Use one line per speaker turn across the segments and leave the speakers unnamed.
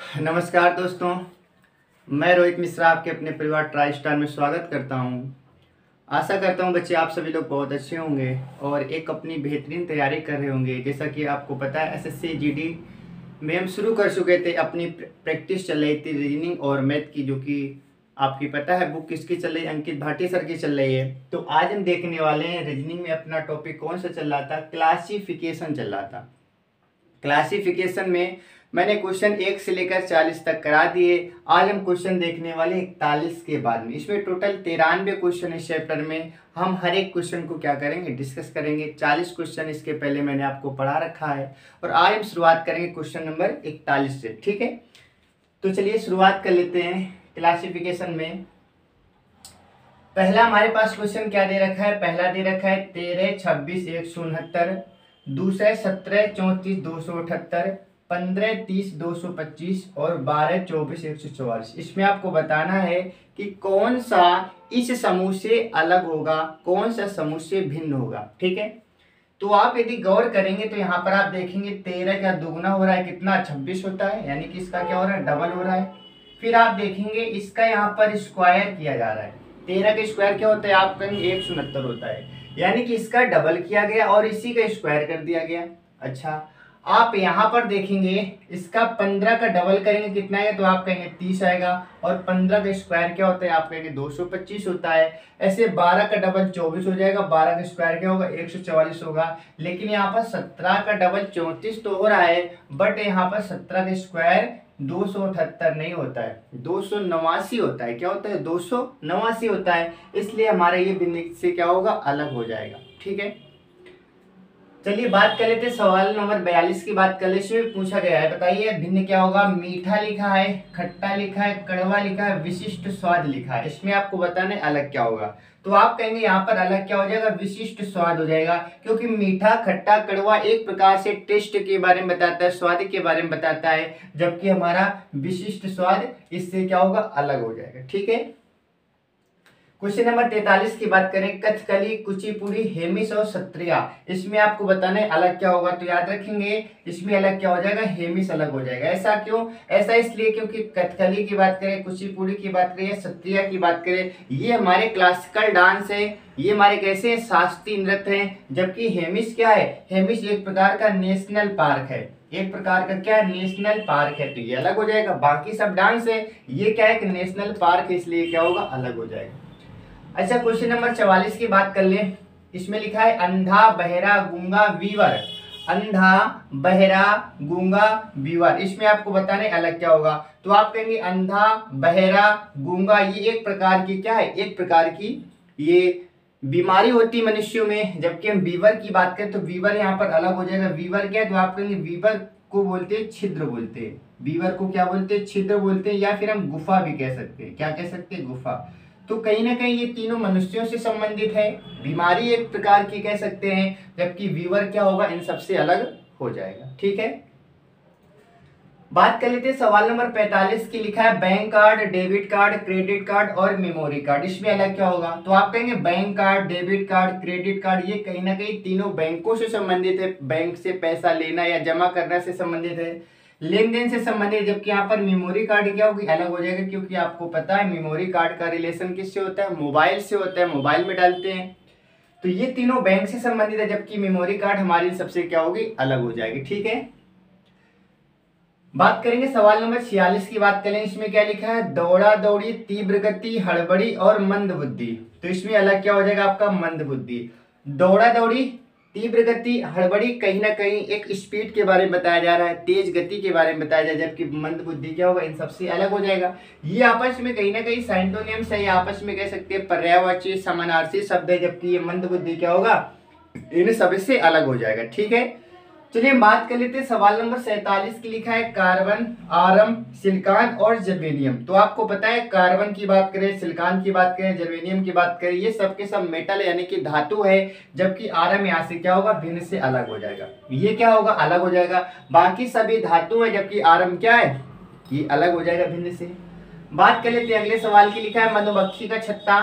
नमस्कार दोस्तों, मैं रोहित मिश्रा आपके अपने परिवार ट्राई स्टार में स्वागत करता हूं। आशा करता हूं बच्चे आप सभी लोग बहुत अच्छे होंगे और एक अपनी बेहतरीन तैयारी कर रहे होंगे। जैसा कि आपको पता है एसएससी जीडी में हम शुरू कर चुके थे, अपनी प्रैक्टिस चल रही थी रीजनिंग और मैथ की, जो कि आपकी पता है बुक किसकी चल रही है, अंकित भाटी सर की चल रही है। तो आज हम देखने वाले हैं रीजनिंग में अपना टॉपिक कौन सा चल रहा था, क्लासिफिकेशन चल रहा था। क्लासिफिकेशन में मैंने क्वेश्चन 1 से लेकर 40 तक करा दिए। आज हम क्वेश्चन देखने वाले 41 के बाद में। इसमें टोटल 93 क्वेश्चन इस चैप्टर में। हम हर एक क्वेश्चन को क्या करेंगे, डिस्कस करेंगे। 40 क्वेश्चन इसके पहले मैंने आपको पढ़ा रखा है और आज हम शुरुआत करेंगे क्वेश्चन नंबर 41 से। ठीक है, तो चलिए शुरुआत कर लेते हैं क्लासिफिकेशन में। पहला हमारे पास क्वेश्चन क्या दे रखा है, पहला दे रखा है 13, 26, 169, दूसरा 17, 34, 278, 15, 30, 225 और 12, 24, 144। इसमें आपको बताना है कि कौन सा इस समूह से अलग होगा, कौन सा समूह से भिन्न होगा। ठीक है, तो आप यदि गौर करेंगे तो यहाँ पर आप देखेंगे 13 का दुगना हो रहा है, कितना 26 होता है, यानी कि इसका क्या हो रहा है, डबल हो रहा है। फिर आप देखेंगे इसका यहाँ पर स्क्वायर किया जा रहा है। 13 का स्क्वायर क्या होता है, आप कहेंगे 169 होता है, यानी कि इसका डबल किया गया और इसी का स्क्वायर कर दिया गया। अच्छा, आप यहाँ पर देखेंगे इसका 15 का डबल करेंगे कितना है, तो आप कहेंगे 30 आएगा और 15 का स्क्वायर क्या होता है, आप कहेंगे 225 होता है। ऐसे 12 का डबल 24 हो जाएगा, 12 का स्क्वायर क्या होगा, 144 होगा। लेकिन यहाँ पर 17 का डबल 34 तो हो रहा है, बट यहाँ पर 17 का स्क्वायर 278 नहीं होता है, 289 होता है। क्या होता है, 289 होता है। इसलिए हमारा ये भिन्न से क्या होगा, अलग हो जाएगा। ठीक है, चलिए बात कर लेते हैं सवाल नंबर 42 की बात कर ले। इसमें पूछा गया है, बताइए भिन्न क्या होगा। मीठा लिखा है, खट्टा लिखा है, कड़वा लिखा है, विशिष्ट स्वाद लिखा है। इसमें आपको बताना है अलग क्या होगा। तो आप कहेंगे यहाँ पर अलग क्या हो जाएगा, विशिष्ट स्वाद हो जाएगा, क्योंकि मीठा खट्टा कड़वा एक प्रकार से टेस्ट के बारे में बताता है, स्वाद के बारे में बताता है, जबकि हमारा विशिष्ट स्वाद इससे क्या होगा, अलग हो जाएगा। ठीक है, क्वेश्चन नंबर 43 की बात करें, कथकली, कुचिपुड़ी, हेमिस और सत्रिया। इसमें आपको बताना है अलग क्या होगा। तो याद रखेंगे इसमें अलग क्या हो जाएगा, हेमिस अलग हो जाएगा। ऐसा क्यों, ऐसा इसलिए क्योंकि कथकली की बात करें, कुचिपुड़ी की बात करें, सत्रिया की बात करें, ये हमारे क्लासिकल डांस है, ये हमारे कैसे शास्त्रीय नृत्य हैं। जबकि हेमिस क्या है, हेमिस एक प्रकार का नेशनल पार्क है, एक प्रकार का क्या नेशनल पार्क है। तो ये अलग हो जाएगा। बाकी सब डांस है, ये क्या है कि नेशनल पार्क है, इसलिए क्या होगा, अलग हो जाएगा। अच्छा, क्वेश्चन नंबर 44 की बात कर लें। इसमें लिखा है अंधा, बहरा, गूंगा, वीवर। अंधा, बहरा, गूंगा, वीवर। इसमें आपको बताना है अलग क्या होगा। तो आप कहेंगे अंधा, बहरा, गूंगा, ये एक प्रकार की क्या है, एक प्रकार की ये बीमारी होती है मनुष्यों में। जबकि हम वीवर की बात करें तो वीवर यहाँ पर अलग हो जाएगा। वीवर क्या है, तो आप कहेंगे वीवर को बोलते हैं छिद्र बोलते हैं। वीवर को क्या बोलते हैं, छिद्र बोलते हैं, या फिर हम गुफा भी कह सकते हैं। क्या कह सकते हैं, गुफा। तो कहीं ना कहीं ये तीनों मनुष्यों से संबंधित है, बीमारी एक प्रकार की कह सकते हैं, जबकि वीवर क्या होगा, इन सबसे अलग हो जाएगा। ठीक है, बात कर लेते हैं सवाल नंबर 45 की। लिखा है bank card, debit card, credit card और मेमोरी कार्ड। इसमें अलग क्या होगा। तो आप कहेंगे bank card, debit card, credit card, ये कहीं ना कहीं तीनों बैंकों से संबंधित है, बैंक से पैसा लेना या जमा करना से संबंधित है, लेन देन से संबंधित। जबकि यहाँ पर मेमोरी कार्ड क्या होगी, अलग हो जाएगा, क्योंकि आपको पता है मेमोरी कार्ड का रिलेशन किससे होता है, मोबाइल से होता है, मोबाइल में डालते हैं। तो ये तीनों बैंक से संबंधित है, जबकि मेमोरी कार्ड हमारी सबसे क्या होगी, अलग हो जाएगी। ठीक है, बात करेंगे सवाल नंबर 46 की बात करें। इसमें क्या लिखा है, दौड़ा दौड़ी, तीव्र गति, हड़बड़ी और मंद बुद्धि। तो इसमें अलग क्या हो जाएगा आपका, मंद बुद्धि। दौड़ा दौड़ी, तीव्र गति, हड़बड़ी कहीं ना कहीं एक स्पीड के बारे में बताया जा रहा है, तेज गति के बारे में बताया जा रहा है, जबकि मंद बुद्धि क्या होगा, इन सबसे अलग हो जाएगा। ये आपस में कहीं ना कहीं साइंटोनियम्स है, आपस में कह सकते हैं पर्यायवाची समानार्थी शब्द है, जबकि ये मंद बुद्धि क्या होगा, इन सबसे अलग हो जाएगा। ठीक है, चलिए बात कर लेते हैं सवाल नंबर 47 की। लिखा है कार्बन, आरम, सिलिकॉन और जर्मेनियम। तो आपको पता है कार्बन की बात करें, सिलिकॉन की बात करें, जर्मेनियम की बात करें, ये सब के सब मेटल यानी कि धातु है, जबकि आरम यहाँ से क्या होगा, भिन्न से अलग हो जाएगा। ये क्या होगा, अलग हो जाएगा। बाकी सभी धातु है, जबकि आरम क्या है, ये अलग हो जाएगा भिन्न से। बात कर लेते हैं अगले सवाल की। लिखा है मधुमक्खी का छत्ता,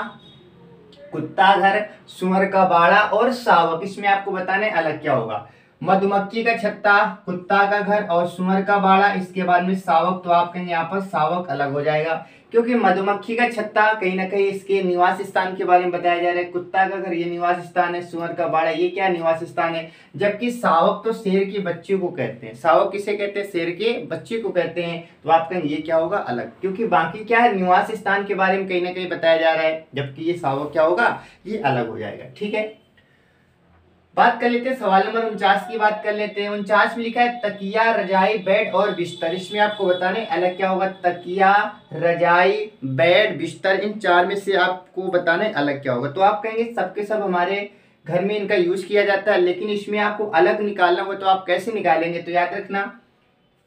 कुत्ता घर, सुअर का बाड़ा और शावक। इसमें आपको बताना है अलग क्या होगा। मधुमक्खी का छत्ता, कुत्ता का घर और सुअर का बाड़ा, इसके बाद में शावक, तो आप कहेंगे यहाँ पर शावक अलग हो जाएगा, क्योंकि मधुमक्खी का छत्ता कहीं ना कहीं इसके निवास स्थान के बारे में बताया जा रहा है, कुत्ता का घर ये निवास स्थान है, सुअर का बाड़ा ये क्या निवास स्थान है, जबकि शावक तो शेर के बच्चे को कहते हैं। शावक किसे कहते हैं? शेर के बच्चे को कहते हैं। तो आप कहेंगे ये क्या होगा? अलग, क्योंकि बाकी क्या है, निवास स्थान के बारे में कहीं ना कहीं बताया जा रहा है, जबकि ये शावक क्या होगा? ये अलग हो जाएगा। ठीक है, बात कर लेते हैं सवाल नंबर 49 की बात कर लेते हैं। 49 में लिखा है तकिया, रजाई, बेड और बिस्तर। इसमें आपको बताने अलग क्या होगा? तकिया, रजाई, बेड, बिस्तर, इन चार में से आपको बताने अलग क्या होगा। तो आप कहेंगे सबके सब हमारे घर में इनका यूज किया जाता है, लेकिन इसमें आपको अलग निकालना होगा, तो आप कैसे निकालेंगे? तो याद रखना,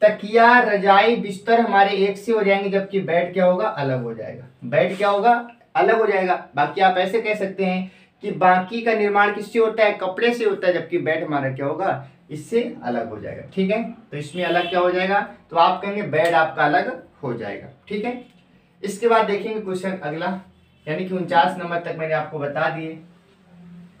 तकिया, रजाई, बिस्तर हमारे एक से हो जाएंगे, जबकि बेड क्या होगा? अलग हो जाएगा। बेड क्या होगा? अलग हो जाएगा। बाकी आप ऐसे कह सकते हैं कि बाकी का निर्माण किससे होता है? कपड़े से होता है, जबकि बेड हमारा क्या होगा? इससे अलग हो जाएगा। ठीक है, तो इसमें अलग क्या हो जाएगा? तो आप कहेंगे बेड आपका अलग हो जाएगा। ठीक है, इसके बाद देखेंगे क्वेश्चन अगला, यानी कि 49 नंबर तक मैंने आपको बता दिए,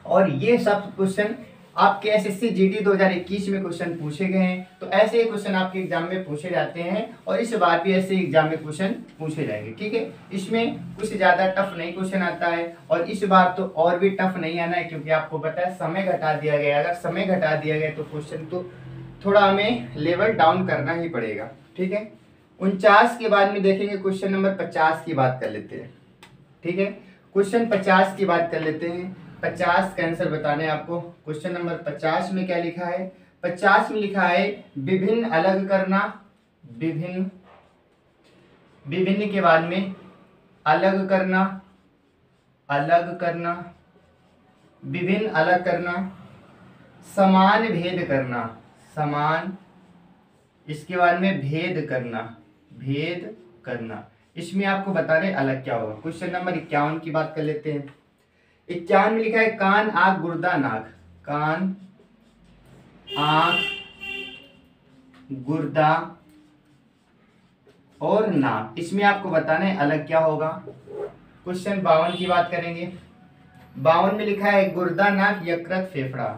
और ये सब क्वेश्चन आपके एसएससी जीडी 2021 में क्वेश्चन पूछे गए हैं। तो ऐसे क्वेश्चन आपके एग्जाम में पूछे जाते हैं, और इस बार भी ऐसे एग्जाम में क्वेश्चन पूछे जाएंगे। ठीक है, इसमें कुछ ज्यादा टफ नहीं क्वेश्चन आता है, और इस बार तो और भी टफ नहीं आना है, क्योंकि आपको पता है समय घटा दिया गया। अगर समय घटा दिया गया तो क्वेश्चन तो थोड़ा हमें लेवल डाउन करना ही पड़ेगा। ठीक है, 49 के बाद में देखेंगे क्वेश्चन नंबर 50 की बात कर लेते हैं। ठीक है, क्वेश्चन 50 की बात कर लेते हैं। 50 का आंसर बताने आपको। क्वेश्चन नंबर 50 में क्या लिखा है? 50 में लिखा है विभिन्न अलग करना, विभिन्न, विभिन्न के बाद में अलग करना, अलग करना, विभिन्न अलग करना, समान भेद करना, समान, इसके बाद में भेद करना, भेद करना। इसमें आपको बताने अलग क्या होगा। क्वेश्चन नंबर 51 की बात कर लेते हैं। 51 में लिखा है कान, आंख, गुर्दा, नाक। कान, आंख, गुर्दा और नाक, इसमें आपको बताना है अलग क्या होगा। क्वेश्चन 52 की बात करेंगे। 52 में लिखा है गुर्दा, नाक, यकृत, फेफड़ा।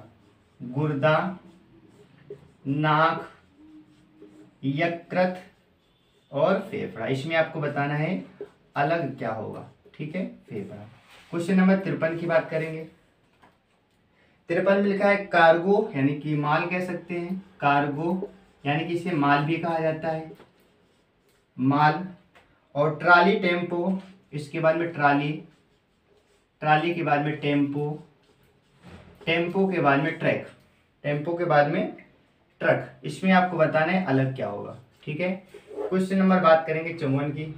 गुर्दा, नाक, यकृत और फेफड़ा, इसमें आपको बताना है अलग क्या होगा। ठीक है, फेफड़ा। क्वेश्चन नंबर 53 की बात करेंगे। 53 में लिखा है कार्गो, यानी कि माल कह सकते हैं। कार्गो यानी कि इसे माल भी कहा जाता है, माल। और ट्राली, टेम्पो, इसके बाद में ट्राली, ट्राली के बाद में टेम्पो, टेम्पो के बाद में ट्रक, टेम्पो के बाद में ट्रक, इसमें आपको बताना है अलग क्या होगा। ठीक है, क्वेश्चन नंबर बात करेंगे 54 की।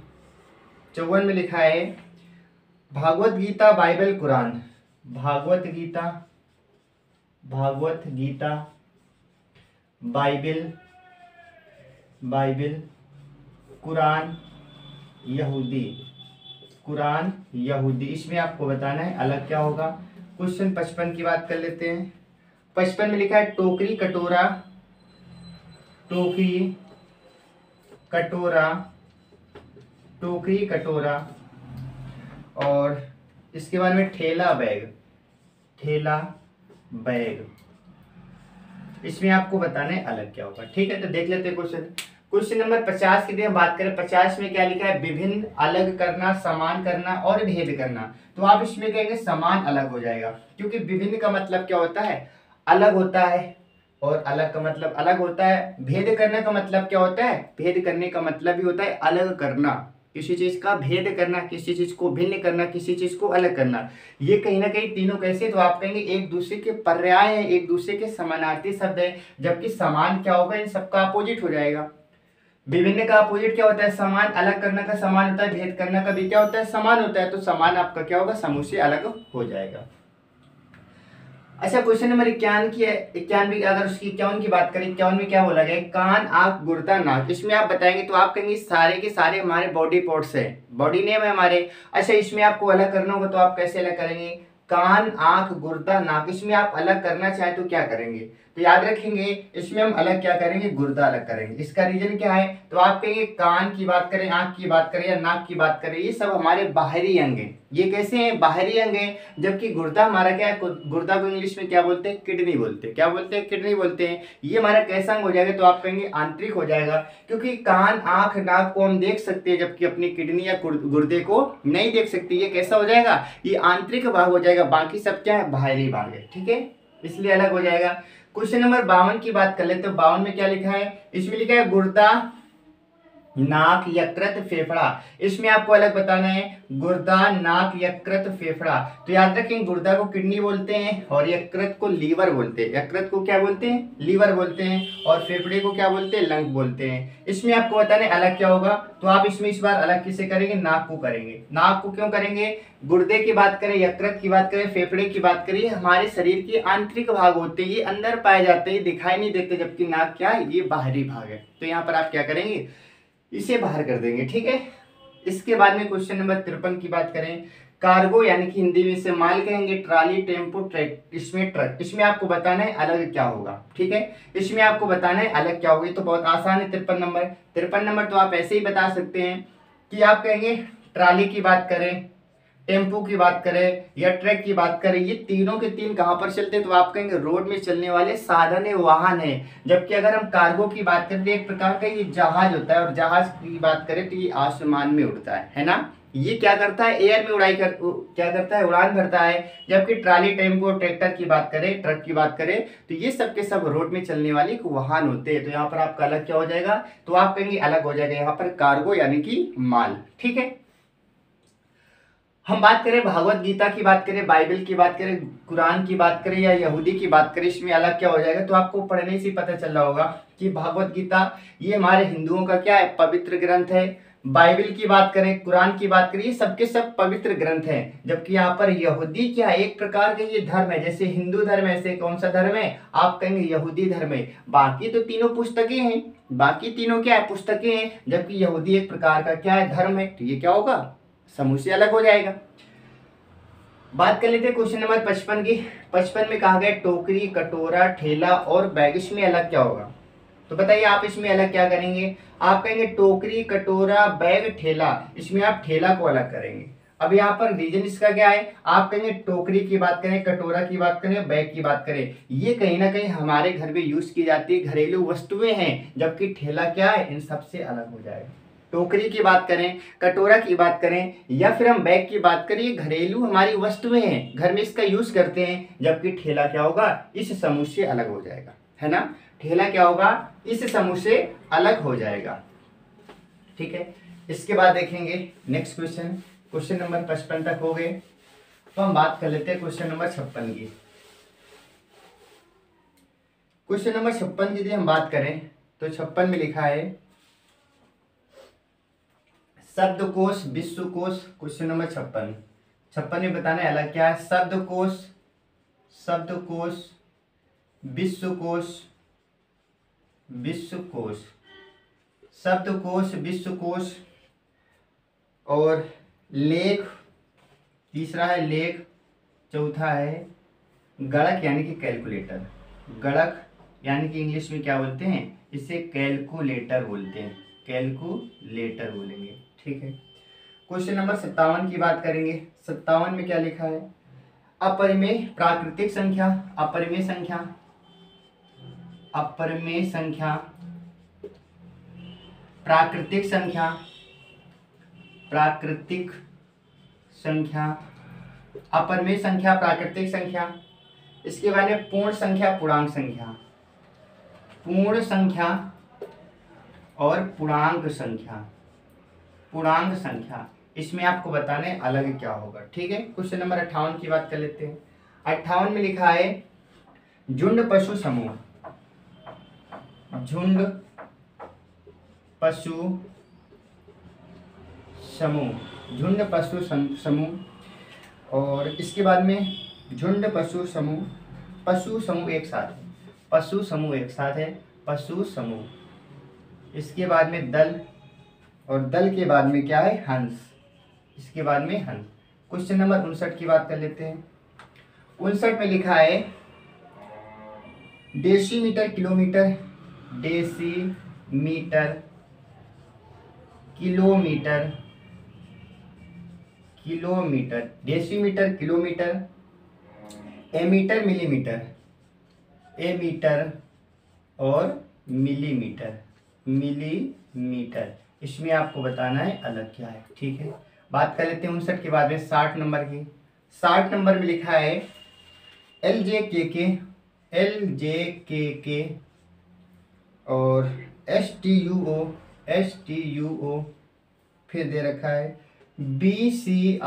54 में लिखा है Bhagavad Gita, Bible, Quran. Bhagavad Gita, Bhagavad Gita, Bible, Bible, Quran, यहूदी, कुरान, यहूदी, इसमें आपको बताना है अलग क्या होगा। क्वेश्चन 55 की बात कर लेते हैं। 55 में लिखा है टोकरी, कटोरा, टोकरी, कटोरा, टोकरी, कटोरा, और इसके बाद में ठेला, बैग, ठेला, बैग, इसमें आपको बताना है अलग क्या होगा। ठीक है, तो देख लेते हैं क्वेश्चन। क्वेश्चन नंबर 50 की बात करें। 50 में क्या लिखा है? विभिन्न अलग करना, समान करना और भेद करना। तो आप इसमें कहेंगे समान अलग हो जाएगा, क्योंकि विभिन्न का मतलब क्या होता है? अलग होता है, और अलग का मतलब अलग होता है। भेद करने का मतलब क्या होता है? भेद करने का मतलब ही होता है अलग करना, किसी चीज का भेद करना, किसी चीज को भिन्न करना, किसी चीज को अलग करना। ये कहीं ना कहीं तीनों कैसे? तो आप कहेंगे एक दूसरे के पर्याय है, एक दूसरे के समानार्थी शब्द है, जबकि समान क्या होगा? इन सबका अपोजिट हो जाएगा। विभिन्न का अपोजिट क्या होता है? समान। अलग करना का समान होता है, भेद करना का भी क्या होता है? समान होता है। तो समान आपका क्या होगा? समूह से अलग हो जाएगा। अच्छा, क्वेश्चन नंबर 51 की है। 91, अगर उसकी 51 की बात करें, 51 में क्या बोला गया? कान, आंख, गुर्दा, नाक, इसमें आप बताएंगे तो आप कहेंगे सारे के सारे हमारे बॉडी पार्ट्स है, बॉडी नेम है हमारे। अच्छा, इसमें आपको अलग करना होगा तो आप कैसे अलग करेंगे? कान, आंख, गुर्दा, नाक, इसमें आप अलग करना चाहे तो क्या करेंगे? तो याद रखेंगे इसमें हम अलग क्या करेंगे, गुर्दा अलग करेंगे। इसका रीजन क्या है, तो आप कहेंगे कान की बात करें, आंख की बात करें या नाक की बात करें, ये सब हमारे बाहरी अंग हैं। ये कैसे हैं, बाहरी अंग हैं। जबकि गुर्दा हमारा क्या है, गुर्दा को इंग्लिश में क्या बोलते हैं, किडनी बोलते हैं। क्या बोलते हैं, किडनी बोलते हैं। ये हमारा कैसा अंग हो जाएगा, तो आप कहेंगे आंतरिक हो जाएगा, क्योंकि कान आंख नाक को हम देख सकते हैं जबकि अपनी किडनी या गुर्दे को नहीं देख सकते। ये कैसा हो जाएगा, ये आंतरिक भाग हो जाएगा, बाकी सब क्या है, बाहरी भाग है। ठीक है, इसलिए अलग हो जाएगा। क्वेश्चन नंबर 52 की बात कर लेते हैं। तो 52 में क्या लिखा है, इसमें लिखा है गुर्दा नाक यकृत फेफड़ा। इसमें आपको अलग बताना है, गुर्दा नाक यकृत फेफड़ा। तो याद रखें गुर्दा को किडनी बोलते हैं और यकृत को लीवर बोलते हैं। यकृत को क्या बोलते हैं, लीवर बोलते हैं, और फेफड़े को क्या बोलते हैं, लंग बोलते हैं। इसमें आपको बताना है अलग क्या होगा, तो आप इसमें इस बार अलग किसे करेंगे, नाक को करेंगे। नाक को क्यों करेंगे, गुर्दे की बात करें, यकृत की बात करें, फेफड़े की बात करें, हमारे शरीर के आंतरिक भाग होते हैं, ये अंदर पाए जाते हैं, दिखाई नहीं देते, जबकि नाक क्या है, ये बाहरी भाग है। तो यहाँ पर आप क्या करेंगे, इसे बाहर कर देंगे। ठीक है, इसके बाद में क्वेश्चन नंबर 53 की बात करें। कार्गो यानी कि हिंदी में इसे माल कहेंगे, ट्राली टेम्पो ट्रक, इसमें ट्रक। इसमें आपको बताना है अलग क्या होगा। ठीक है, इसमें आपको बताना है अलग क्या होगी। तो बहुत आसान है 53 नंबर। 53 नंबर तो आप ऐसे ही बता सकते हैं कि आप कहेंगे ट्राली की बात करें, टेम्पो की बात करें या ट्रक की बात करें, ये तीनों के तीन कहां पर चलते हैं, तो आप कहेंगे रोड में चलने वाले साधन है, वाहन है। जबकि अगर हम कार्गो की बात करें तो एक प्रकार का ये जहाज होता है, और जहाज की बात करें तो ये आसमान में उड़ता है ना। ये क्या करता है, एयर में क्या करता है, उड़ान भरता है। जबकि ट्राली टेम्पो ट्रैक्टर की बात करें, ट्रक की बात करें, तो ये सब के सब रोड में चलने वाले वाहन होते हैं। तो यहाँ पर आपका अलग क्या हो जाएगा, तो आप कहेंगे अलग हो जाएगा यहाँ पर कार्गो यानी कि माल। ठीक है, हम बात करें भागवत गीता की बात करें, बाइबल की बात करें, कुरान की बात करें या यहूदी की बात करें, इसमें अलग क्या हो जाएगा, तो आपको पढ़ने से पता चल रहा होगा कि भागवत गीता ये हमारे हिंदुओं का क्या है, पवित्र ग्रंथ है। बाइबल की बात करें, कुरान की बात करें, ये सबके सब पवित्र ग्रंथ हैं। जबकि यहाँ पर यहूदी क्या है, एक प्रकार का ये धर्म है, जैसे हिंदू धर्म है, ऐसे कौन सा धर्म है, आप कहेंगे यहूदी धर्म है। बाकी तो तीनों पुस्तकें हैं, बाकी तीनों क्या है, पुस्तकें हैं। जबकि यहूदी एक प्रकार का क्या है, धर्म है। तो ये क्या होगा, समूह से अलग हो जाएगा। बात कर लेते हैं क्वेश्चन नंबर 55 की। 55 में कहा गया टोकरी कटोरा ठेला और बैग, इसमें अलग क्या होगा, तो बताइए आप इसमें अलग क्या करेंगे। आप कहेंगे टोकरी कटोरा बैग ठेला, इसमें आप ठेला को अलग करेंगे। अब यहाँ पर रीजन इसका क्या है, आप कहेंगे टोकरी की बात करें, कटोरा की बात करें, बैग की बात करें, ये कहीं ना कहीं हमारे घर में यूज की जाती है, घरेलू वस्तुएं हैं। जबकि ठेला क्या है, इन सबसे अलग हो जाएगा। टोकरी की बात करें, कटोरा की बात करें या फिर हम बैग की बात करें, ये घरेलू हमारी वस्तुएं हैं, घर में इसका यूज करते हैं। जबकि ठेला क्या होगा, इस समूह से अलग हो जाएगा, है ना। ठेला क्या होगा, इस समूह से अलग हो जाएगा। ठीक है, इसके बाद देखेंगे नेक्स्ट क्वेश्चन। क्वेश्चन नंबर 55 तक हो गए, तो हम बात कर लेते हैं क्वेश्चन नंबर 56 की। क्वेश्चन नंबर 56 की यदि हम बात करें तो 56 में लिखा है शब्दकोश विश्वकोश। क्वेश्चन नंबर 56 में बताना है अलग क्या है, शब्दकोश, शब्दकोश, विश्वकोश, विश्वकोश, शब्दकोश, विश्वकोश, और लेख, तीसरा है लेख, चौथा है गणक यानी कि कैलकुलेटर। गणक यानी कि इंग्लिश में क्या बोलते हैं, इसे कैलकुलेटर बोलते हैं, कैलकुलेटर बोलेंगे। ठीक है, क्वेश्चन नंबर 57 की बात करेंगे। 57 में क्या लिखा है, अपरिमेय प्राकृतिक संख्या, अपरिमेय संख्या, अपरिमेय संख्या, प्राकृतिक संख्या, प्राकृतिक संख्या, अपरिमेय संख्या, प्राकृतिक संख्या। इसके बाद में पूर्ण संख्या, पूर्णांक संख्या, पूर्ण संख्या और पूर्णांक संख्या, पूर्णांक संख्या। इसमें आपको बताने अलग क्या होगा। ठीक है, क्वेश्चन नंबर 58 की बात कर लेते हैं। 58 में लिखा है झुंड पशु समूह, झुंड पशु समूह, झुंड पशु समूह। और इसके बाद में झुंड पशु समूह, पशु समूह एक साथ है, पशु समूह एक साथ है, पशु समूह। इसके बाद में दल, और दल के बाद में क्या है, हंस, इसके बाद में हंस। क्वेश्चन नंबर 59 की बात कर लेते हैं। 59 में लिखा है decimetre kilometre, decimetre kilometre, kilometre, decimetre kilometre, एमीटर मिलीमीटर, एमीटर और मिलीमीटर, मिलीमीटर। इसमें आपको बताना है अलग क्या है, ठीक है। बात कर लेते हैं 59 के बाद में 60 नंबर की। 60 नंबर में लिखा है एल जे के, एल जे के और एस टी यू ओ, फिर दे रखा है बी सी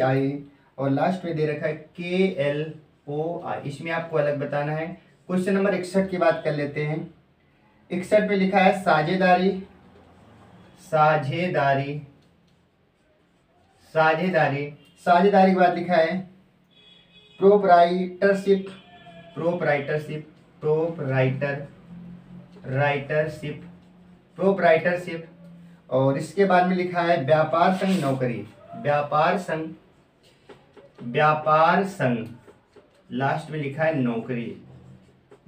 आई और लास्ट में दे रखा है के एल ओ आई। इसमें आपको अलग बताना है। क्वेश्चन नंबर 61 की बात कर लेते हैं। 61 पे लिखा है साझेदारी, साझेदारी, साझेदारी, साझेदारी के बाद लिखा है प्रोपराइटरशिप, प्रोपराइटरशिप, प्रोपराइटर, राइटरशिप, प्रोपराइटरशिप। और इसके बाद में लिखा है व्यापार संघ नौकरी, व्यापार संघ, व्यापार संघ, लास्ट में लिखा है नौकरी,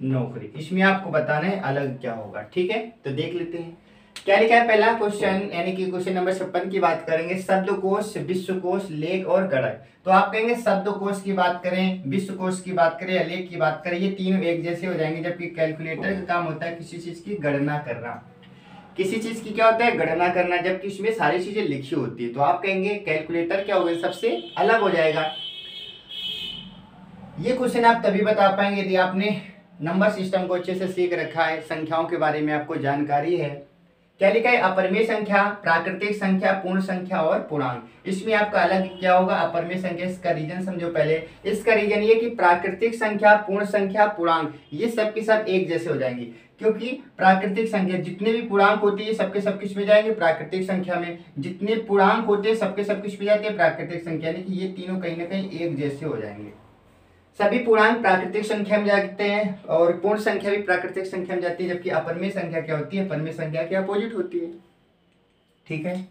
नौकरी। इसमें आपको बताना है अलग क्या होगा, ठीक है। तो देख लेते हैं क्या लिखा है। पहला क्वेश्चन यानी कि क्वेश्चन नंबर 56 की बात करेंगे। शब्दकोश, विश्वकोश, लेख और गणक। तो आप कहेंगे शब्दकोश की बात करें, विश्वकोश की बात करें या लेख की बात करें, ये तीनों एक जैसे हो जाएंगे। जबकि कैलकुलेटर का काम होता है किसी चीज की गणना करना, किसी चीज की क्या होता है गणना करना, जबकि इसमें सारी चीजें लिखी होती है। तो आप कहेंगे कैलकुलेटर क्या होगा, सबसे अलग हो जाएगा। ये क्वेश्चन आप तभी बता पाएंगे यदि आपने नंबर सिस्टम को अच्छे से सीख रखा है, संख्याओं के बारे में आपको जानकारी है। क्या लिखा है अपरिमेय संख्या, प्राकृतिक संख्या, पूर्ण संख्या और पूर्णांक। इसमें आपका अलग क्या होगा अपरिमेय संख्या। इसका रीजन समझो पहले। इसका रीजन ये कि प्राकृतिक संख्या, पूर्ण संख्या, पूर्णांक ये सब के सब एक जैसे हो जाएंगे। क्योंकि प्राकृतिक संख्या जितने भी पूर्णांक होती है सबके सब किस में जाएंगे प्राकृतिक संख्या में, जितने पूर्णांक होते हैं सबके सब किस में जाते हैं प्राकृतिक संख्या, यानी कि ये तीनों कहीं ना कहीं एक जैसे हो जाएंगे। सभी पूर्णांक प्राकृतिक संख्या में जाते हैं और पूर्ण संख्या भी प्राकृतिक संख्या में जाती है। जबकि अपरिमेय संख्या क्या होती है, अपरिमेय संख्या के अपोजिट होती है, ठीक है।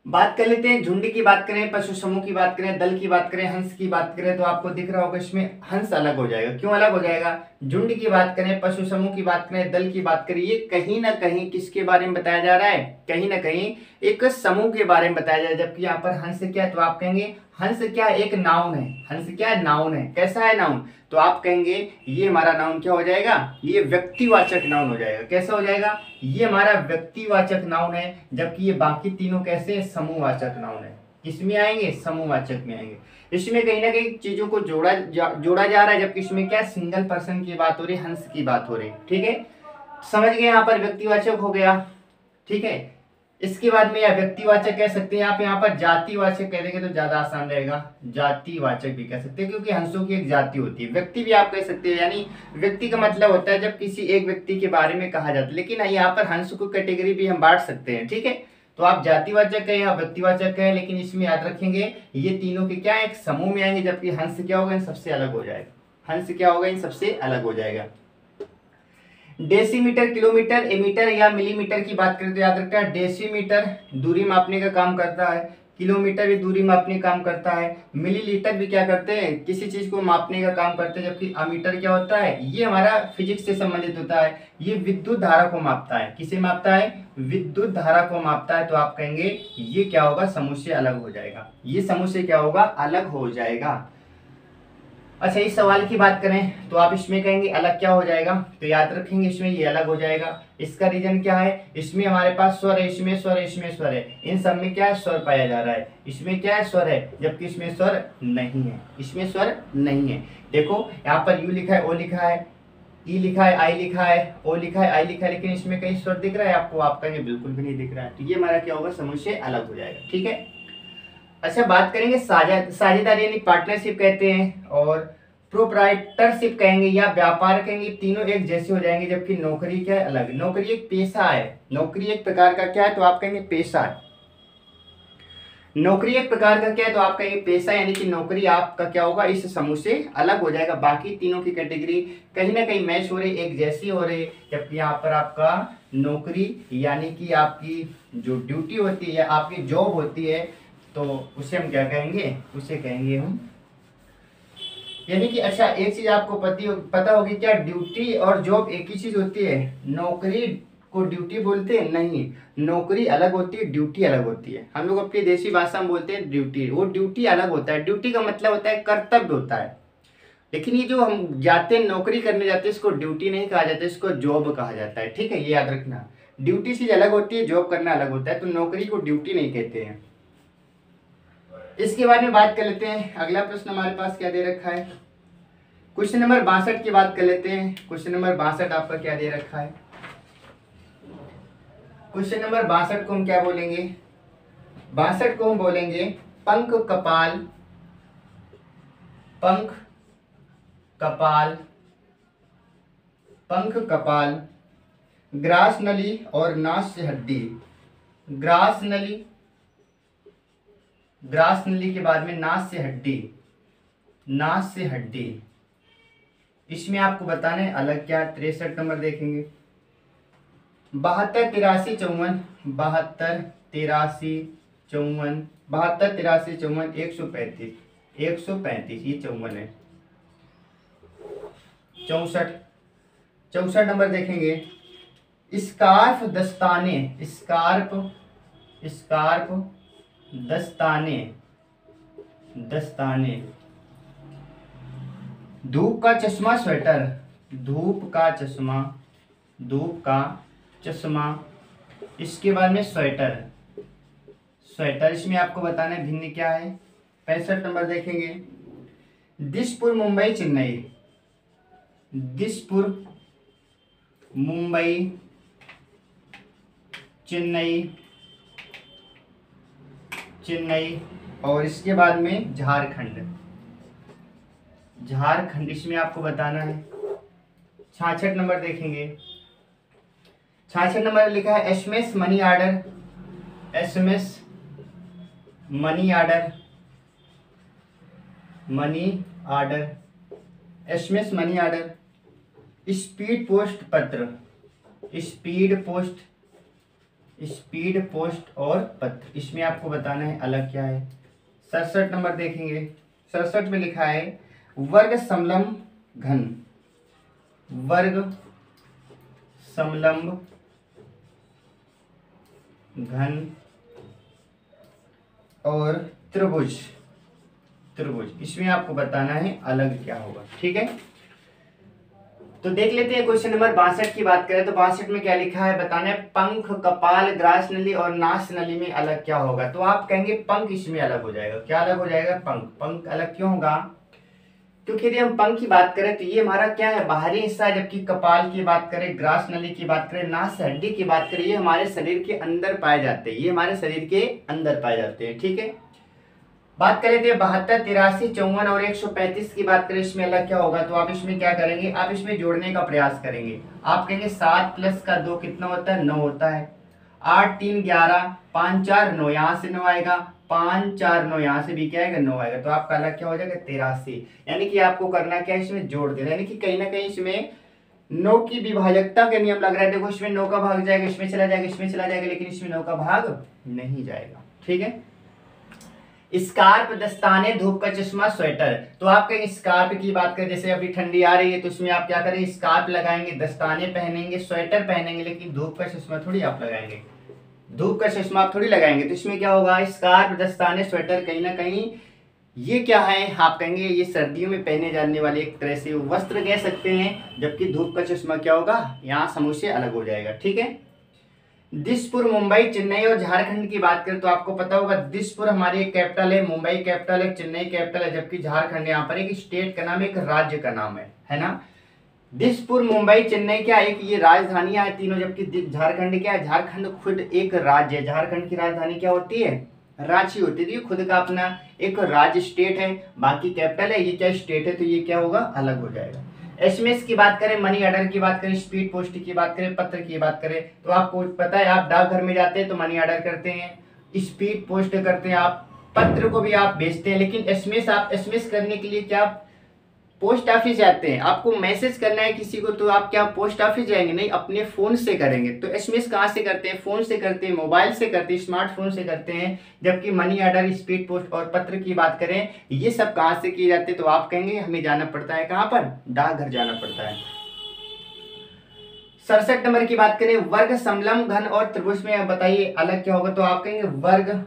बात कर लेते हैं झुंड की बात करें, पशु समूह की बात करें, दल की बात करें, हंस की बात करें। तो आपको दिख रहा होगा इसमें हंस अलग हो जाएगा। क्यों अलग हो जाएगा? झुंड की बात करें, पशु समूह की बात करें, दल की बात करें, ये कहीं ना कहीं किसके बारे में बताया जा रहा है, कहीं ना कहीं एक समूह के बारे में बताया जा रहा है। जबकि यहाँ पर हंस क्या है, तो आप कहेंगे हंस क्या एक नाउन है। हंस क्या है, नाउन है। कैसा है नाउन? तो आप कहेंगे ये हमारा नाउन क्या हो जाएगा, ये व्यक्तिवाचक नाउन हो जाएगा। कैसा हो जाएगा? ये हमारा व्यक्तिवाचक नाउन है। जबकि ये बाकी तीनों कैसे समूहवाचक नाउन है। किसमें आएंगे? समूहवाचक में आएंगे। इसमें कहीं ना कहीं चीजों को जोड़ा जा रहा है। जबकि इसमें क्या सिंगल पर्सन की बात हो रही है, हंस की बात हो रही है, ठीक है। समझ गए? यहाँ पर व्यक्तिवाचक हो गया, ठीक है। इसके बाद में या व्यक्तिवाचक कह सकते हैं, आप यहाँ पर जातिवाचक कह देंगे तो ज्यादा आसान रहेगा। जातिवाचक भी कह सकते हैं क्योंकि हंसों की एक जाति होती है। व्यक्ति भी आप कह सकते हैं, यानी व्यक्ति का मतलब होता है जब किसी एक व्यक्ति के बारे में कहा जाता है। लेकिन यहाँ पर हंस को कैटेगरी भी हम बांट सकते हैं, ठीक है। तो आप जातिवाचक कहें या व्यक्तिवाचक कहें, लेकिन इसमें याद रखेंगे ये तीनों के क्या एक समूह में आएंगे। जबकि हंस क्या होगा, इन सबसे अलग हो जाएगा। हंस क्या होगा, इन सबसे अलग हो जाएगा। डेसीमीटर, किलोमीटर, एमीटर या मिलीमीटर की बात करें तो याद रखना है डेसीमीटर दूरी मापने का काम करता है, किलोमीटर भी दूरी मापने का काम करता है, मिलीलीटर भी क्या करते हैं, किसी चीज को मापने का काम करते हैं। जबकि अमीटर क्या होता है, ये हमारा फिजिक्स से संबंधित होता है। ये विद्युत धारा को मापता है। किसे मापता है? विद्युत धारा को मापता है। तो आप कहेंगे ये क्या होगा, समूह से अलग हो जाएगा। ये समूह से क्या होगा, अलग हो जाएगा। अच्छा, इस सवाल की बात करें तो आप इसमें कहेंगे अलग क्या हो जाएगा, तो याद रखेंगे इसमें ये अलग हो जाएगा। इसका रीजन क्या है? इसमें हमारे पास स्वर है, इसमें स्वर है, इसमें स्वर है। इन सब में क्या है, स्वर पाया जा रहा है। इसमें क्या है, स्वर है, जबकि इसमें स्वर नहीं है। इसमें स्वर नहीं है। देखो यहाँ पर यू लिखा है, ओ लिखा है, ई लिखा है, आई लिखा है, ओ लिखा है, आई लिखा है, लेकिन इसमें कहीं स्वर दिख रहा है आपको? आप कहेंगे बिल्कुल भी नहीं दिख रहा है। तो ये हमारा क्या होगा, समूह से अलग हो जाएगा, ठीक है। अच्छा, बात करेंगे साझेदारी यानी पार्टनरशिप कहते हैं, और प्रोप्राइटरशिप कहेंगे या व्यापार कहेंगे। तीनों एक जैसे हो जाएंगे। जबकि नौकरी क्या है, अलग। नौकरी एक पेशा है। नौकरी एक प्रकार का क्या है, तो आप कहेंगे पेशा है। नौकरी एक प्रकार का क्या है, तो आप कहेंगे पेशा, यानी कि नौकरी आपका क्या होगा, इस समूह से अलग हो जाएगा। बाकी तीनों की कैटेगरी कहीं ना कहीं मैच हो रही, एक जैसी हो रही। जबकि यहाँ पर आपका नौकरी यानी कि आपकी जो ड्यूटी होती है, आपकी जॉब होती है, तो उसे हम क्या कहेंगे, उसे कहेंगे हम यानी कि अच्छा एक चीज आपको पता होगी क्या, ड्यूटी और जॉब एक ही चीज होती है? नौकरी को ड्यूटी बोलते हैं? नहीं, नौकरी अलग होती है, ड्यूटी अलग होती है। हम लोग अपनी देसी भाषा में बोलते हैं ड्यूटी, वो ड्यूटी अलग होता है। ड्यूटी का मतलब होता है कर्तव्य होता है, लेकिन ये जो हम जाते हैं नौकरी करने जाते हैं इसको ड्यूटी नहीं कहा जाता, इसको जॉब कहा जाता है। ठीक है, ये याद रखना, ड्यूटी चीज अलग होती है, जॉब करना अलग होता है, तो नौकरी को ड्यूटी नहीं कहते हैं। इसके बारे में बात कर लेते हैं। अगला प्रश्न हमारे पास क्या दे रखा है, क्वेश्चन नंबर 62 की बात कर लेते हैं। क्वेश्चन नंबर 62 आपका क्या दे रखा है? क्वेश्चन नंबर 62 को हम क्या बोलेंगे? 62 को हम बोलेंगे पंख कपाल, पंख कपाल, पंख कपाल, ग्रास नली और नास्य हड्डी। ग्रास नली, ग्रास नली के बाद में नास्य हड्डी, नास्य हड्डी। इसमें आपको बताना है अलग क्या। 63 नंबर देखेंगे, 72 83 54, 72 83 54, 72 83 54, 135, 135 ये 54 है। 64 नंबर देखेंगे, स्कार्फ दस्ताने, स्कार्फ, स्कार्फ दस्ताने, दस्ताने। धूप का चश्मा स्वेटर, धूप का चश्मा, धूप का चश्मा। इसके बाद में स्वेटर, स्वेटर। इसमें आपको बताना है भिन्न क्या है। 65 नंबर देखेंगे, दिसपुर मुंबई चेन्नई, दिसपुर मुंबई चेन्नई, चेन्नई। और इसके बाद में झारखंड, झारखंड। इसमें आपको बताना है। 66 नंबर देखेंगे, 66 नंबर लिखा है SMS money order, SMS money order, money order, SMS money order. Speed post पत्र, स्पीड पोस्ट, स्पीड पोस्ट और पत्र। इसमें आपको बताना है अलग क्या है। 67 नंबर देखेंगे, 67 में लिखा है वर्ग समलंब घन, वर्ग समलंब घन और त्रिभुज, त्रिभुज। इसमें आपको बताना है अलग क्या होगा। ठीक है, तो देख लेते हैं क्वेश्चन नंबर 62 की बात करें तो 62 में क्या लिखा है बताना है पंख कपाल ग्रास नली और नास नली में अलग क्या होगा। तो आप कहेंगे पंख इसमें अलग हो जाएगा। क्या अलग हो जाएगा? पंख। पंख अलग क्यों होगा? क्योंकि यदि हम पंख की बात करें तो ये हमारा क्या है? बाहरी हिस्सा है, जबकि कपाल की बात करें, ग्रास नली की बात करें, नास हड्डी की बात करें, ये हमारे शरीर के अंदर पाए जाते हैं, ये हमारे शरीर के अंदर पाए जाते हैं। ठीक है, बात कर लेते हैं 72 83 54 और 135 की बात करें, इसमें अलग क्या होगा। तो आप इसमें क्या करेंगे? आप इसमें जोड़ने का प्रयास करेंगे। आप कहेंगे 7 + का 2 कितना होता है? 9 होता है। 8 3 11, 5 4 9, यहाँ से 9 आएगा, 5 4 9, यहाँ से भी क्या आएगा? 9 आएगा। तो आपका अलग क्या हो जाएगा? 83। यानी कि आपको करना क्या है? इसमें जोड़ देना, यानी कि कहीं ना कहीं इसमें 9 की विभाजकता का नियम लग रहा है। देखो इसमें 9 का भाग जाएगा, इसमें चला जाएगा, इसमें चला जाएगा, लेकिन इसमें 9 का भाग नहीं जाएगा। ठीक है, स्कार्फ दस्ताने, धूप का चश्मा, स्वेटर। तो आप कहीं स्कार्फ की बात करें, जैसे अभी ठंडी आ रही है तो इसमें आप क्या करें? स्कार्फ लगाएंगे, दस्ताने पहनेंगे, स्वेटर पहनेंगे, लेकिन धूप का चश्मा थोड़ी आप लगाएंगे, धूप का चश्मा आप थोड़ी लगाएंगे। तो इसमें क्या होगा? स्कार्फ दस्ताने स्वेटर, कहीं ना कहीं ये क्या है? आप कहेंगे ये सर्दियों में पहने जाने वाले एक तरह से वस्त्र कह सकते हैं, जबकि धूप का चश्मा क्या होगा? यहाँ समूह से अलग हो जाएगा। ठीक है, दिसपुर मुंबई चेन्नई और झारखंड की बात करें तो आपको पता होगा दिसपुर हमारी एक कैपिटल है, मुंबई कैपिटल है, चेन्नई कैपिटल है, जबकि झारखंड यहाँ पर एक स्टेट का नाम है, एक राज्य का नाम है ना। दिसपुर मुंबई चेन्नई क्या एक ये राजधानियां हैं तीनों, जबकि झारखंड क्या है? झारखंड खुद एक राज्य है। झारखंड की राजधानी क्या होती है? रांची होती है। ये खुद का अपना एक राज्य स्टेट है, बाकी कैपिटल है, ये क्या स्टेट है, तो ये क्या होगा? अलग हो जाएगा। एसएमएस की बात करें, मनी ऑर्डर की बात करें, स्पीड पोस्ट की बात करें, पत्र की बात करें, तो आपको पता है आप डाकघर में जाते हैं तो मनी ऑर्डर करते हैं, स्पीड पोस्ट करते हैं, आप पत्र को भी आप भेजते हैं, लेकिन एसएमएस आप एसएमएस करने के लिए क्या पोस्ट ऑफिस जाते हैं, आपको मैसेज करना है किसी को तो आप क्या पोस्ट ऑफिस जाएंगे? नहीं, अपने फ़ोन से करेंगे। तो एसएमएस कहाँ से करते हैं? फ़ोन से करते हैं, मोबाइल से करते हैं, स्मार्टफोन से करते हैं। जबकि मनी ऑर्डर, स्पीड पोस्ट और पत्र की बात करें, ये सब कहाँ से किए जाते हैं? तो आप कहेंगे हमें जाना पड़ता है कहाँ पर? डाकघर जाना पड़ता है। 67 नंबर की बात करें, वर्ग, समलम, घन और त्रिभुज में बताइए अलग क्या होगा? तो आप कहेंगे वर्ग,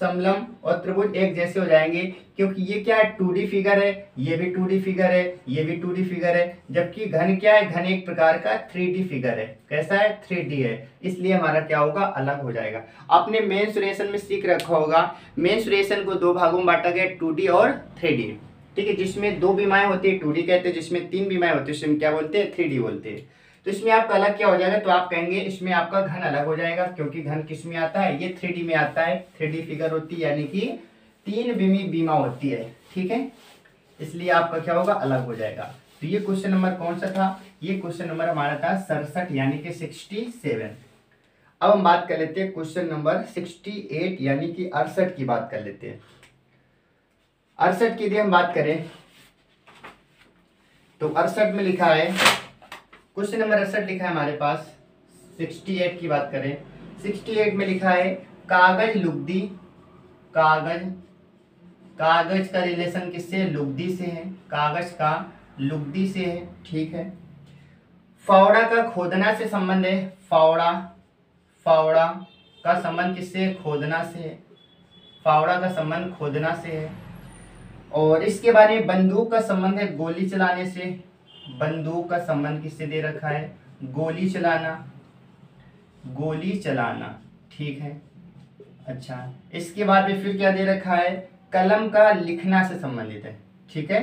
समलम और त्रिभुज एक जैसे हो जाएंगे, क्योंकि ये क्या है? 2D फिगर है, ये भी 2D फिगर है, ये भी 2D फिगर है। जबकि घन क्या है? घन एक प्रकार का 3D फिगर है। कैसा है? 3D है, इसलिए हमारा क्या होगा? अलग हो जाएगा। आपने मेंसुरेशन में सीख रखा होगा, मेंसुरेशन को दो भागों में बांटा गया, 2D और 3D। ठीक है, जिसमें 2 बीमाएं होती है 2D कहते हैं, जिसमें 3 बीमाएं होती है उसमें क्या बोलते हैं? 3D बोलते हैं। तो इसमें आपका अलग क्या हो जाएगा? तो आप कहेंगे इसमें आपका घन अलग हो जाएगा, क्योंकि घन किस में आता है? ये 3D में आता है, 3D फिगर होती है, यानी कि 3 बीमा होती है। ठीक है, इसलिए आपका क्या होगा? अलग हो जाएगा। तो ये क्वेश्चन नंबर कौन सा था? ये क्वेश्चन नंबर हमारा था 67 यानी कि 67। अब हम बात कर लेते हैं क्वेश्चन नंबर 68 यानी कि 68 की बात कर लेते हैं। 68 की यदि हम बात करें तो 68 में लिखा है, क्वेश्चन नंबर 68 लिखा है हमारे पास। 68 की बात करें, 68 में लिखा है कागज लुगदी। कागज, कागज का रिलेशन किससे? लुगदी से है। कागज का लुगदी से है। ठीक है। फावड़ा का खोदना से संबंध है। फावड़ा, फावड़ा का संबंध किससे? खोदना से है। फावड़ा का संबंध खोदना से है। और इसके बारे में बंदूक का संबंध है गोली चलाने से। बंदूक का संबंध किससे दे रखा है? गोली चलाना, गोली चलाना। ठीक है, अच्छा। इसके बाद में फिर क्या दे रखा है? कलम का लिखना से संबंधित है। ठीक है,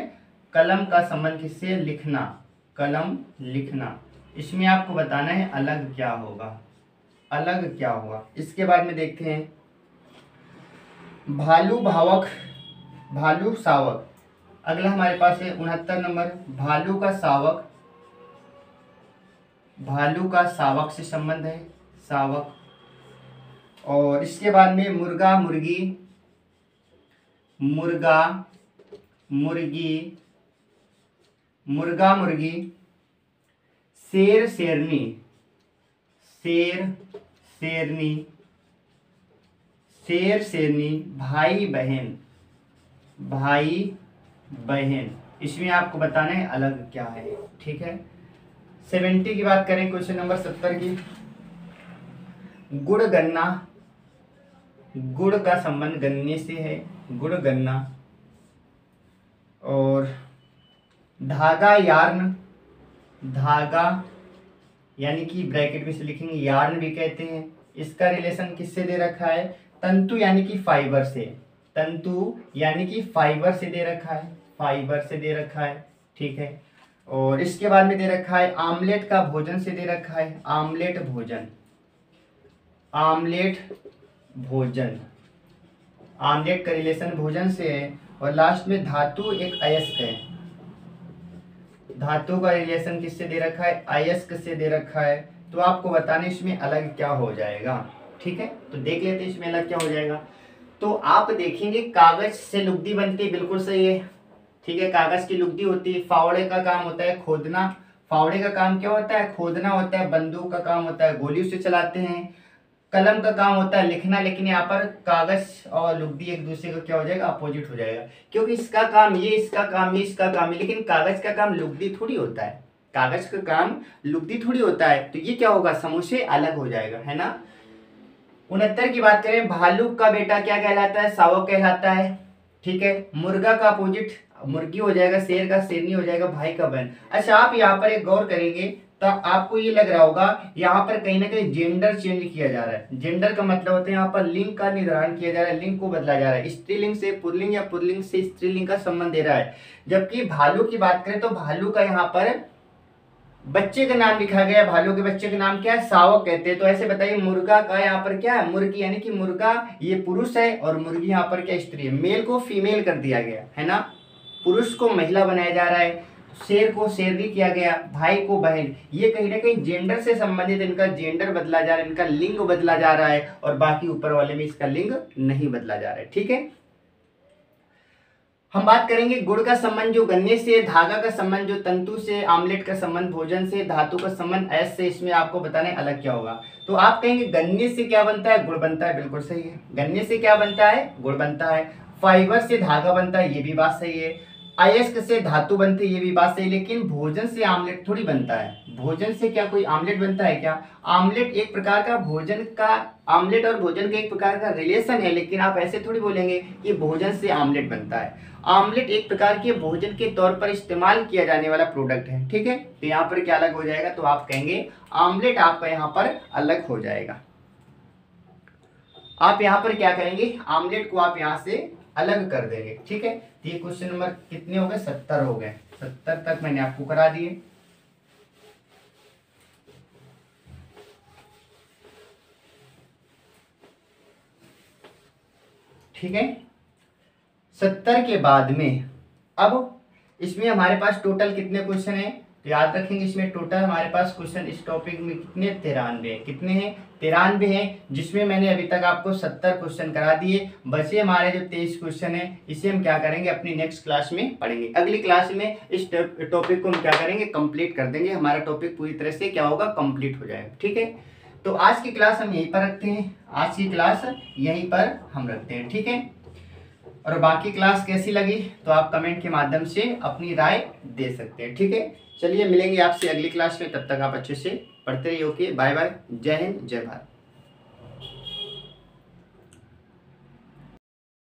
कलम का संबंध किससे? लिखना, कलम लिखना। इसमें आपको बताना है अलग क्या होगा, अलग क्या होगा। इसके बाद में देखते हैं भालू भावक, भालू सावक। अगला हमारे पास है 69 नंबर, भालू का सावक। भालू का सावक से संबंध है, सावक। और इसके बाद में मुर्गा मुर्गी, मुर्गा मुर्गी, मुर्गा मुर्गी। शेर शेरनी, शेर शेरनी, शेर शेरनी। भाई बहन, भाई बहन। इसमें आपको बताना है अलग क्या है। ठीक है, 70 की बात करें, क्वेश्चन नंबर 70 की, गुड़ गन्ना। गुड़ का संबंध गन्ने से है, गुड़ गन्ना। और धागा यार्न, धागा यानी कि ब्रैकेट में से लिखेंगे यार्न भी कहते हैं। इसका रिलेशन किससे दे रखा है? तंतु यानी कि फाइबर से। तंतु यानी कि फाइबर से दे रखा है, फाइबर से दे रखा है। ठीक है, और इसके बाद में दे रखा है आमलेट का भोजन से दे रखा है, आमलेट भोजन, आमलेट भोजन। आमलेट का रिलेशन भोजन से है। और लास्ट में धातु एक अयस्क है। धातु का रिलेशन किससे दे रखा है? अयस्क से दे रखा है। तो आपको बताने इसमें अलग क्या हो जाएगा। ठीक है, तो देख लेते हैं इसमें अलग क्या हो जाएगा। तो आप देखेंगे कागज से लुगदी बनती है, बिल्कुल सही है। ठीक है, कागज की लुगदी होती है। फावड़े का काम होता है खोदना। फावड़े का काम क्या होता है? खोदना होता है। बंदूक का काम होता है गोली से चलाते हैं। कलम का काम होता है लिखना, लेकिन यहाँ पर कागज और लुगदी एक दूसरे का क्या हो जाएगा? अपोजिट हो जाएगा, क्योंकि इसका काम ये, इसका काम ये, इसका काम ये, लेकिन कागज का काम लुगदी थोड़ी होता है। कागज का काम लुगदी थोड़ी होता है। तो ये क्या होगा? समूह से अलग हो जाएगा, है ना। 69 की बात करें, भालू का बेटा क्या कहलाता है? सावक कहलाता है। ठीक है, मुर्गा का अपोजिट मुर्गी हो जाएगा, शेर का शेरनी हो जाएगा, भाई का बहन। अच्छा, आप यहाँ पर एक गौर करेंगे तो आपको ये लग रहा होगा यहाँ पर कहीं ना कहीं जेंडर चेंज किया जा रहा है। जेंडर का मतलब होता है यहाँ पर लिंग का निर्धारण किया जा रहा है, लिंग को बदला जा रहा है। स्त्रीलिंग से पुल्लिंग या पुल्लिंग से स्त्रीलिंग का संबंध दे रहा है। जबकि भालू की बात करें तो भालू का यहाँ पर बच्चे का नाम लिखा गया। भालू के बच्चे का नाम क्या है? सावक कहते हैं। तो ऐसे बताइए, मुर्गा का यहाँ पर क्या है? मुर्गी, यानी कि मुर्गा ये पुरुष है और मुर्गी यहाँ पर क्या? स्त्री है। मेल को फीमेल कर दिया गया है ना, पुरुष को महिला बनाया जा रहा है, शेर को शेरनी किया गया, भाई को बहन। ये कहीं ना कहीं जेंडर से संबंधित, इनका जेंडर बदला जा रहा है, इनका लिंग बदला जा रहा है, और बाकी ऊपर वाले में इसका लिंग नहीं बदला जा रहा है। ठीक है, हम बात करेंगे गुड़ का संबंध जो गन्ने से, धागा का संबंध जो तंतु से, आमलेट का संबंध भोजन से, धातु का संबंध ऐस से। इसमें आपको बताना है अलग क्या होगा। तो आप कहेंगे गन्ने से क्या बनता है, गुड़ बनता है, बिल्कुल सही है। गन्ने से क्या बनता है, गुड़ बनता है। फाइबर से धागा बनता है, ये भी बात सही है। अयस्क से धातु बनती है, ये भी बात सही। लेकिन भोजन से आमलेट थोड़ी बनता है। भोजन से क्या कोई आमलेट बनता है क्या? आमलेट एक प्रकार का भोजन का, आमलेट और भोजन का एक प्रकार का रिलेशन है, लेकिन आप ऐसे थोड़ी बोलेंगे कि भोजन से आमलेट बनता है। आमलेट एक प्रकार के भोजन के तौर पर इस्तेमाल किया जाने वाला प्रोडक्ट है, ठीक है। तो यहाँ पर क्या अलग हो जाएगा, तो आप कहेंगे आमलेट आपका यहाँ पर अलग हो जाएगा। आप यहाँ पर क्या करेंगे, आमलेट को आप यहाँ से अलग कर देंगे, ठीक है। तो ये क्वेश्चन नंबर कितने हो गए, 70 हो गए। 70 तक मैंने आपको करा दिए। ठीक है। 70 के बाद में अब इसमें हमारे पास टोटल कितने क्वेश्चन हैं, तो याद रखेंगे इसमें टोटल हमारे पास क्वेश्चन इस टॉपिक में कितने, 93। कितने हैं, 93 हैं, जिसमें मैंने अभी तक आपको 70 क्वेश्चन करा दिए। बचे हमारे जो 23 क्वेश्चन हैं, इसे हम क्या करेंगे, अपनी नेक्स्ट क्लास में पढ़ेंगे। अगली क्लास में इस टॉपिक को हम क्या करेंगे, कंप्लीट कर देंगे। हमारा टॉपिक पूरी तरह से क्या होगा, कंप्लीट हो जाएगा, ठीक है। तो आज की क्लास हम यहीं पर रखते हैं, आज की क्लास यहीं पर हम रखते हैं, ठीक है। और बाकी क्लास कैसी लगी तो आप कमेंट के माध्यम से अपनी राय दे सकते हैं, ठीक है। चलिए मिलेंगे आपसे अगली क्लास में, तब तक आप अच्छे से पढ़ते रहिए। ओके, बाय बाय, जय हिंद, जय भारत।